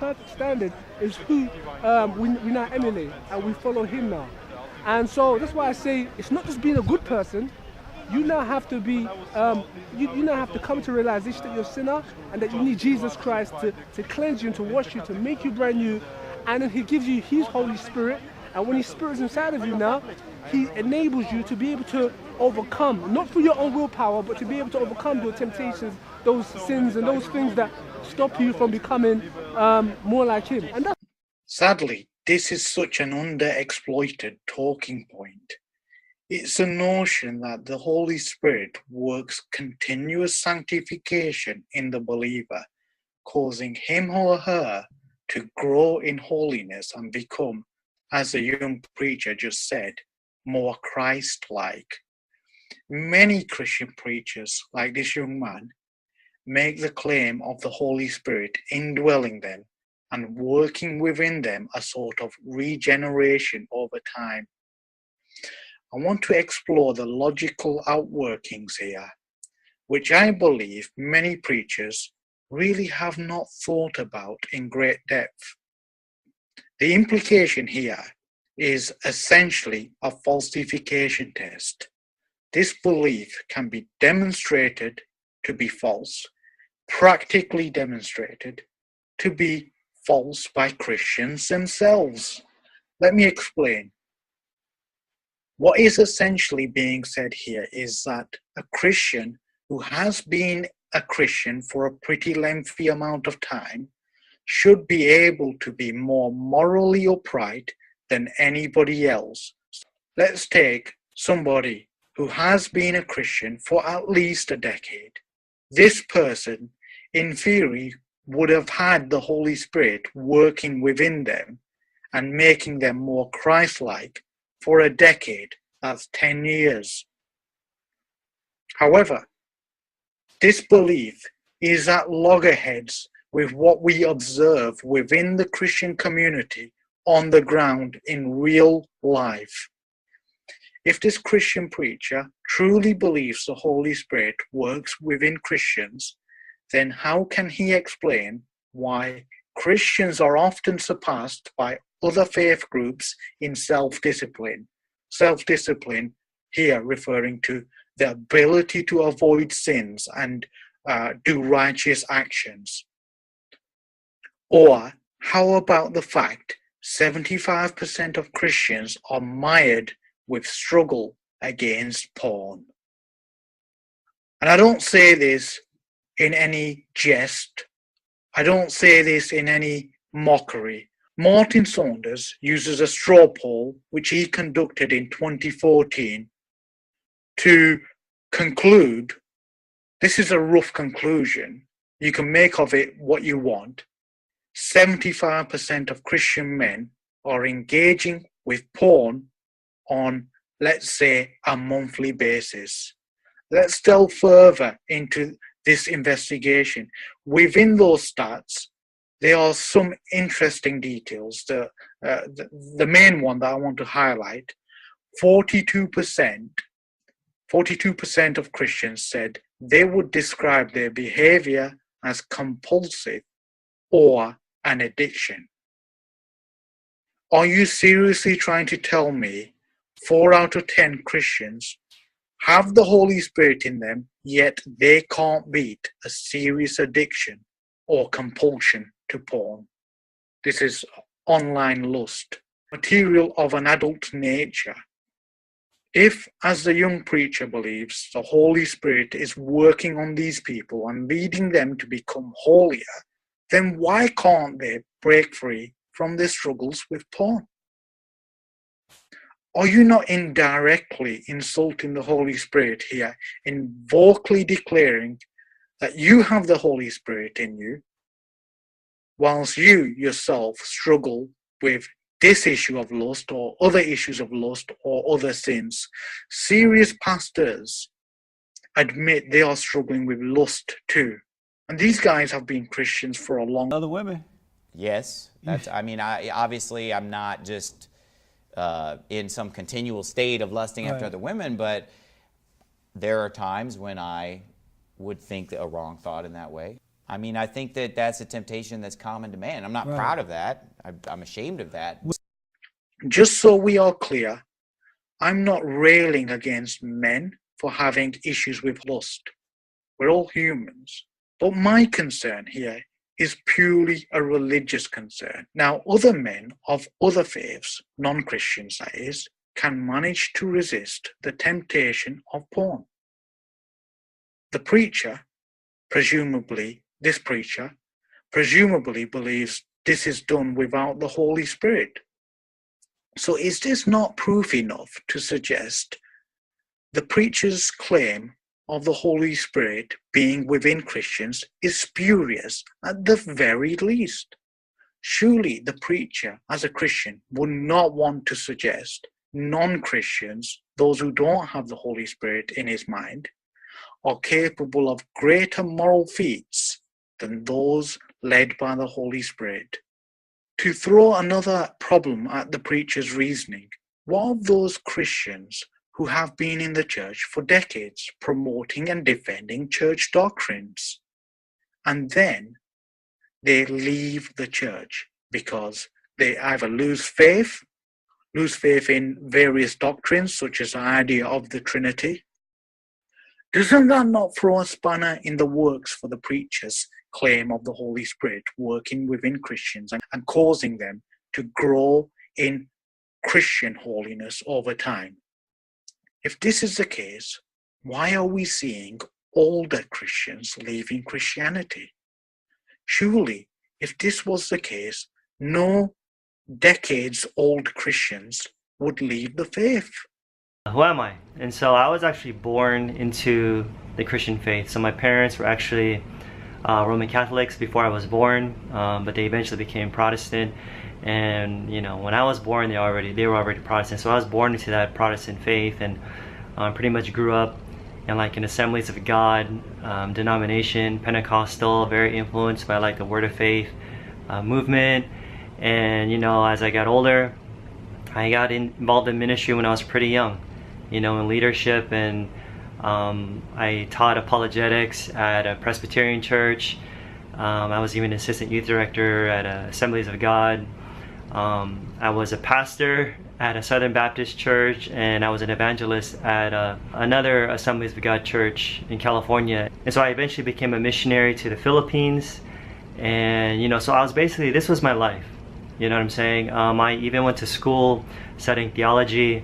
perfect standard is who we now emulate, and we follow him now. And so that's why I say it's not just being a good person. You now have to be, you now have to come to realization that you're a sinner and that you need Jesus Christ to cleanse you and to wash you, to make you brand new. And then he gives you his Holy Spirit. And when his Spirit is inside of you now, he enables you to be able to overcome, not through your own willpower, but to be able to overcome those temptations, those sins, and those things that stop you from becoming more like him. And that's Sadly, this is such an underexploited talking point. It's the notion that the Holy Spirit works continuous sanctification in the believer, causing him or her to grow in holiness and become, as the young preacher just said, more Christ-like. Many Christian preachers, like this young man, make the claim of the Holy Spirit indwelling them and working within them a sort of regeneration over time. I want to explore the logical outworkings here, which I believe many preachers really have not thought about in great depth. The implication here is essentially a falsification test. This belief can be demonstrated to be false, practically demonstrated to be false by Christians themselves. Let me explain. What is essentially being said here is that a Christian who has been a Christian for a pretty lengthy amount of time should be able to be more morally upright than anybody else. Let's take somebody who has been a Christian for at least a decade. This person, in theory, would have had the Holy Spirit working within them and making them more Christ-like for a decade. That's 10 years. However, this belief is at loggerheads with what we observe within the Christian community on the ground in real life. If this Christian preacher truly believes the Holy Spirit works within Christians, then how can he explain why Christians are often surpassed by other faith groups in self-discipline? Self-discipline here referring to the ability to avoid sins and do righteous actions. Or how about the fact 75% of Christians are mired with struggle against porn? And I don't say this in any jest. I don't say this in any mockery. Martin Saunders uses a straw poll, which he conducted in 2014, to conclude, this is a rough conclusion, you can make of it what you want, 75% of Christian men are engaging with porn on, let's say, a monthly basis. Let's delve further into this investigation. Within those stats, there are some interesting details. The main one that I want to highlight, 42% of Christians said they would describe their behavior as compulsive or an addiction. Are you seriously trying to tell me 4 out of 10 Christians have the Holy Spirit in them, yet they can't beat a serious addiction or compulsion to porn? This is online lust, material of an adult nature. If, as the young preacher believes, the Holy Spirit is working on these people and leading them to become holier, then why can't they break free from their struggles with porn? Are you not indirectly insulting the Holy Spirit here in vocally declaring that you have the Holy Spirit in you, whilst you yourself struggle with this issue of lust or other issues of lust or other sins? Serious pastors admit they are struggling with lust too. And these guys have been Christians for a long time. Other women? Yes, that's. I mean, obviously I'm not just in some continual state of lusting after other women, but there are times when I would think a wrong thought in that way. I mean, I think that that's a temptation that's common to man. I'm not proud of that. I'm ashamed of that. Just so we are clear, I'm not railing against men for having issues with lust. We're all humans. But my concern here is purely a religious concern. Now, other men of other faiths, non-Christians that is, can manage to resist the temptation of porn. The preacher, this preacher, presumably believes this is done without the Holy Spirit. So is this not proof enough to suggest the preacher's claim of the Holy Spirit being within Christians is spurious at the very least? Surely the preacher, as a Christian, would not want to suggest non-Christians, those who don't have the Holy Spirit in his mind, are capable of greater moral feats than those led by the Holy Spirit. To throw another problem at the preacher's reasoning, what of those Christians who have been in the church for decades promoting and defending church doctrines, and then they leave the church because they either lose faith in various doctrines such as the idea of the Trinity? Doesn't that not throw a spanner in the works for the preacher's claim of the Holy Spirit working within Christians and causing them to grow in Christian holiness over time? If this is the case, why are we seeing older Christians leaving Christianity? Surely, if this was the case, no decades-old Christians would leave the faith. Who am I? And so I was actually born into the Christian faith. So my parents were actually Roman Catholics before I was born, but they eventually became Protestant. And you know, when I was born, they were already Protestant. So I was born into that Protestant faith, and pretty much grew up in like an Assemblies of God denomination, Pentecostal, very influenced by like the Word of Faith movement. And you know, as I got older, I got involved in ministry when I was pretty young, you know, in leadership, and I taught apologetics at a Presbyterian church. I was even assistant youth director at Assemblies of God. I was a pastor at a Southern Baptist church, and I was an evangelist at another Assemblies of God church in California. And so I eventually became a missionary to the Philippines. And you know, so I was basically, this was my life. You know what I'm saying? I even went to school studying theology,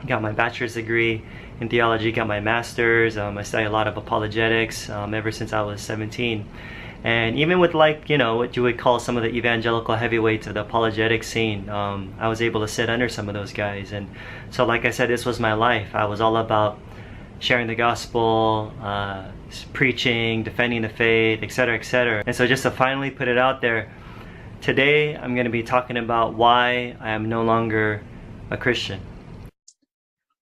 got my bachelor's degree in theology, got my master's. I studied a lot of apologetics ever since I was 17. And even with, like, you know, what you would call some of the evangelical heavyweights of the apologetic scene, I was able to sit under some of those guys. And so, like I said, this was my life. I was all about sharing the gospel, preaching, defending the faith, etc., etc. And so just to finally put it out there, today I'm going to be talking about why I am no longer a Christian.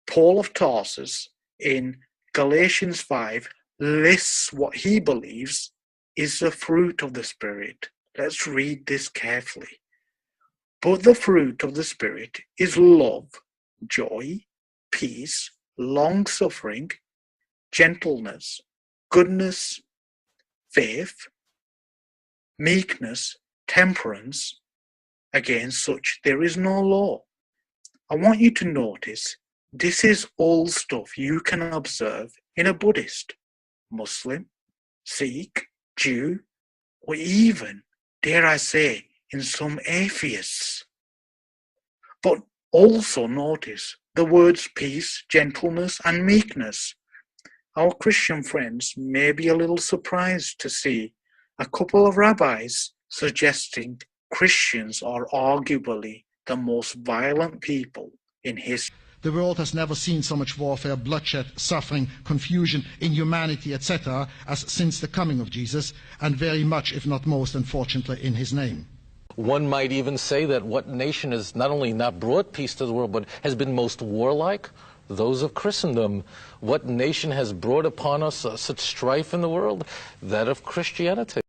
Paul of Tarsus in Galatians 5 lists what he believes is the fruit of the Spirit. Let's read this carefully. But the fruit of the Spirit is love, joy, peace, long-suffering, gentleness, goodness, faith, meekness, temperance. Against such there is no law. I want you to notice this is all stuff you can observe in a Buddhist, Muslim, Sikh, Jew, or even, dare I say, in some atheists. But also notice the words peace, gentleness, and meekness. Our Christian friends may be a little surprised to see a couple of rabbis suggesting Christians are arguably the most violent people in history. The world has never seen so much warfare, bloodshed, suffering, confusion, inhumanity, etc. as since the coming of Jesus, and very much, if not most, unfortunately, in his name. One might even say that what nation has not only not brought peace to the world, but has been most warlike? Those of Christendom. What nation has brought upon us such strife in the world? That of Christianity.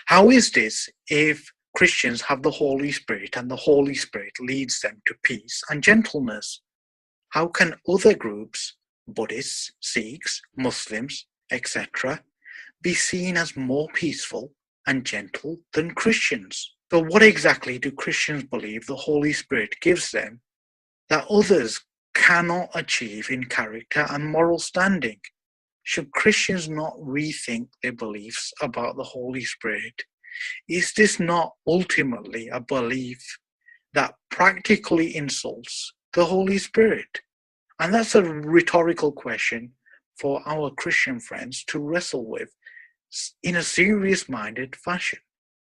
How is this if Christians have the Holy Spirit and the Holy Spirit leads them to peace and gentleness? How can other groups, Buddhists, Sikhs, Muslims, etc., be seen as more peaceful and gentle than Christians? So what exactly do Christians believe the Holy Spirit gives them that others cannot achieve in character and moral standing? Should Christians not rethink their beliefs about the Holy Spirit? Is this not ultimately a belief that practically insults the Holy Spirit? And that's a rhetorical question for our Christian friends to wrestle with in a serious-minded fashion.